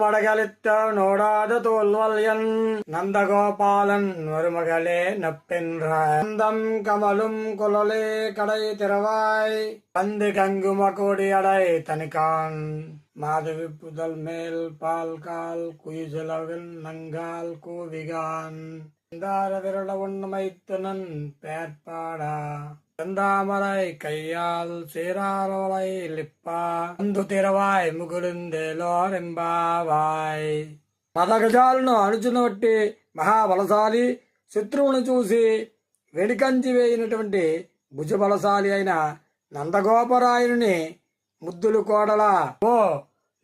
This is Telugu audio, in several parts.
மடகளித்த நோடாத தோல்வல்யன் நந்தகோபாலன் மருமகளே நப்பென்ற நந்தம் கமலும் குழலே கடை திறவாய் வந்து கங்கும கோடி அடை தனிக்கான் மாதவி புதல் மேல் பால் கால் குயிலவில் நங்கால் கூவிகான் விரள உண்மைத்துனன் பேர்பாடா செந்தாமரை கையால் சீராரோலை లిప్పా అందు తిరవాయ్ ముగుడుందేలోరెంబావాయ్ మదగజాలను అణుచునబట్టి మహాబలశాలి శత్రువును చూసి వెడికంచి వేయినటువంటి భుజబలశాలి అయిన నందగోపరాయుని ముద్దులు కోడలా ఓ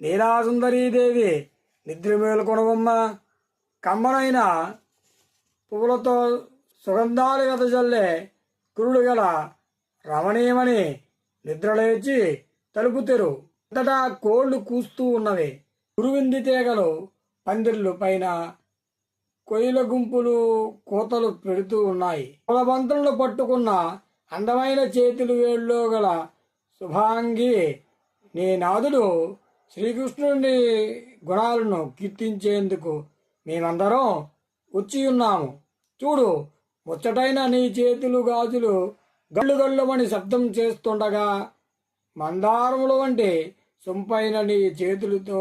నీలాసుందరీదేవి నిద్రమేలుకొనవమ్మ కమ్మనైన పువ్వులతో సుగంధాలు వెదజల్లే కురుడు గల రమణీయమని నిద్రలేచి తలుపు తెరు అంతటా కోళ్లు కూస్తూ ఉన్నవి. గురువింది తీగలు పందిర్లు పైన కొయ్యల గుంపులు కోతలు పెడుతూ ఉన్నాయి. కులబంతులను పట్టుకున్న అందమైన చేతులు వేళ్ళలో గల శుభాంగి నీ నాదుడు శ్రీకృష్ణుని గుణాలను కీర్తించేందుకు మేమందరం వచ్చి ఉన్నాము. చూడు, ముచ్చటైన నీ చేతులు గాజులు గల్లు గల్లుమని శబ్దం చేస్తుండగా మందారముల వంటి సొంపైన నీ చేతులతో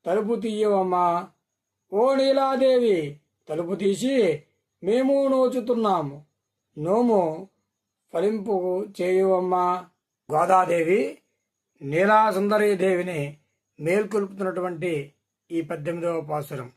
తలుపు తీయవమ్మా. ఓ నీలాదేవి, తలుపు తీసి మేము నోచుతున్నాము, నోము ఫలింపు చేయవమ్మా. గోదాదేవి నీలాసుందరీదేవిని మేల్కొల్పుతున్నటువంటి ఈ 18వ పాసురం.